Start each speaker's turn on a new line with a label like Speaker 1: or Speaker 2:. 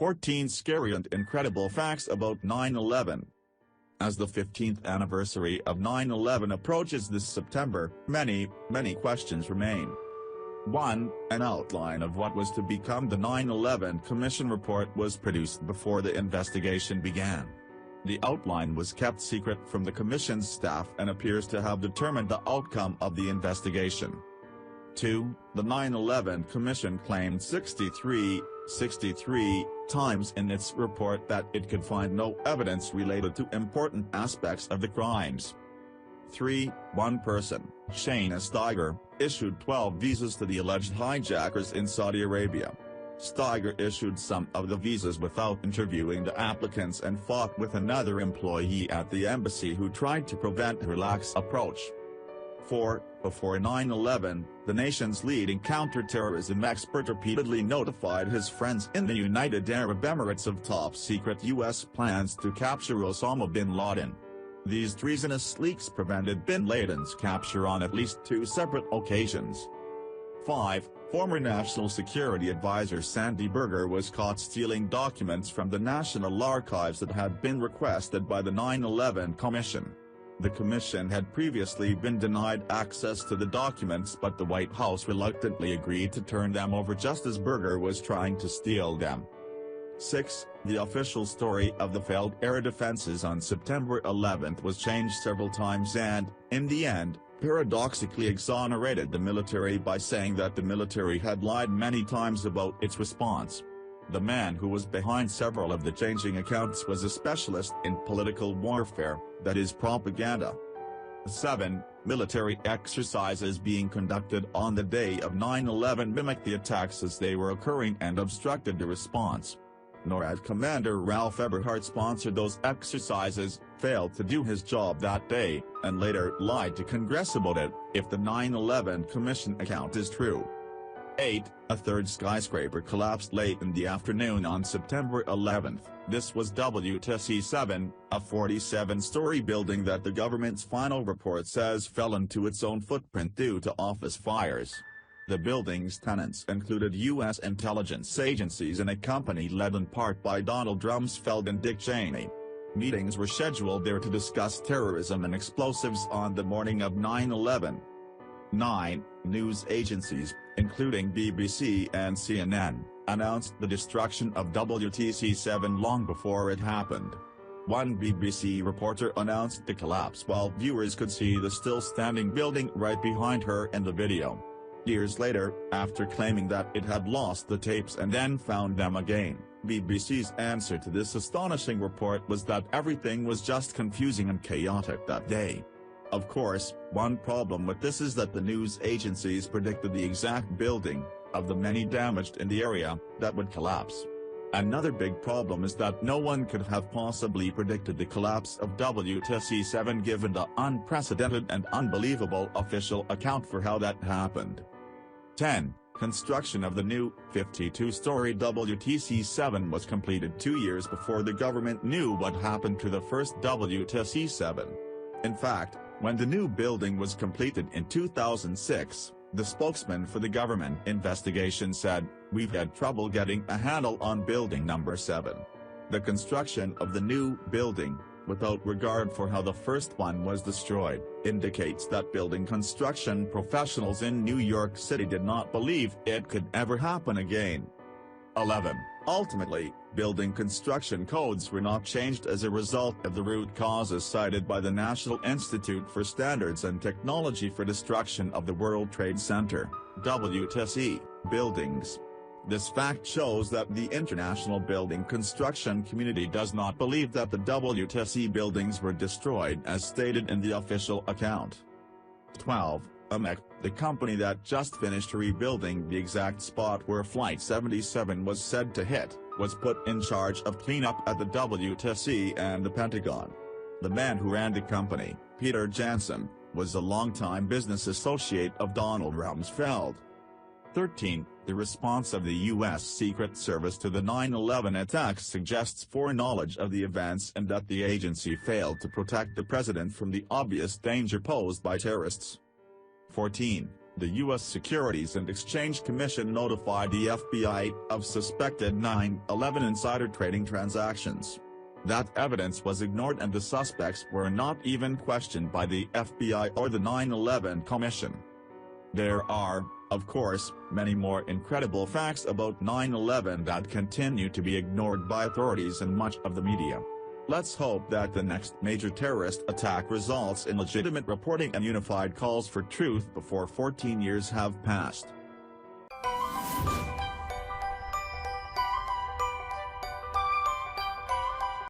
Speaker 1: 14 Scary and incredible facts about 9/11. As the 15th anniversary of 9/11 approaches this September, many questions remain. 1. An outline of what was to become the 9/11 Commission report was produced before the investigation began. The outline was kept secret from the Commission's staff and appears to have determined the outcome of the investigation. 2. The 9/11 Commission claimed 63 times in its report that it could find no evidence related to important aspects of the crimes. 3. One person, Shayna Steiger, issued 12 visas to the alleged hijackers in Saudi Arabia. Steiger issued some of the visas without interviewing the applicants and fought with another employee at the embassy who tried to prevent her lax approach. 4. Before 9/11, the nation's leading counter-terrorism expert repeatedly notified his friends in the United Arab Emirates of top-secret U.S. plans to capture Osama bin Laden. These treasonous leaks prevented bin Laden's capture on at least 2 separate occasions. 5. Former National Security Advisor Sandy Berger was caught stealing documents from the National Archives that had been requested by the 9/11 Commission. The Commission had previously been denied access to the documents, but the White House reluctantly agreed to turn them over just as Berger was trying to steal them. 6. The official story of the failed air defenses on September 11 was changed several times and, in the end, paradoxically exonerated the military by saying that the military had lied many times about its response. The man who was behind several of the changing accounts was a specialist in political warfare, that is propaganda. 7. Military exercises being conducted on the day of 9/11 mimicked the attacks as they were occurring and obstructed the response. NORAD Commander Ralph Eberhart sponsored those exercises, failed to do his job that day, and later lied to Congress about it, if the 9/11 Commission account is true. 8. A third skyscraper collapsed late in the afternoon on September 11. This was WTC-7, a 47-story building that the government's final report says fell into its own footprint due to office fires. The building's tenants included U.S. intelligence agencies and a company led in part by Donald Rumsfeld and Dick Cheney. Meetings were scheduled there to discuss terrorism and explosives on the morning of 9/11. 9. News agencies, including BBC and CNN, announced the destruction of WTC-7 long before it happened. One BBC reporter announced the collapse while viewers could see the still-standing building right behind her in the video. Years later, after claiming that it had lost the tapes and then found them again, BBC's answer to this astonishing report was that everything was just confusing and chaotic that day. Of course, one problem with this is that the news agencies predicted the exact building, of the many damaged in the area, that would collapse. Another big problem is that no one could have possibly predicted the collapse of WTC-7 given the unprecedented and unbelievable official account for how that happened. 10. Construction of the new, 52-story WTC-7 was completed 2 years before the government knew what happened to the first WTC-7. In fact, when the new building was completed in 2006, the spokesman for the government investigation said, "We've had trouble getting a handle on building number 7. The construction of the new building, without regard for how the first one was destroyed, indicates that building construction professionals in New York City did not believe it could ever happen again." 11. Ultimately, building construction codes were not changed as a result of the root causes cited by the National Institute for Standards and Technology for destruction of the World Trade Center, WTC, buildings. This fact shows that the international building construction community does not believe that the WTC buildings were destroyed as stated in the official account. 12. AMEC, the company that just finished rebuilding the exact spot where Flight 77 was said to hit, was put in charge of cleanup at the WTC and the Pentagon. The man who ran the company, Peter Jansen, was a longtime business associate of Donald Rumsfeld. 13. The response of the U.S. Secret Service to the 9/11 attacks suggests foreknowledge of the events and that the agency failed to protect the president from the obvious danger posed by terrorists. 14. The U.S. Securities and Exchange Commission notified the FBI of suspected 9/11 insider trading transactions. That evidence was ignored and the suspects were not even questioned by the FBI or the 9/11 Commission. There are, of course, many more incredible facts about 9/11 that continue to be ignored by authorities and much of the media. Let's hope that the next major terrorist attack results in legitimate reporting and unified calls for truth before 14 years have passed.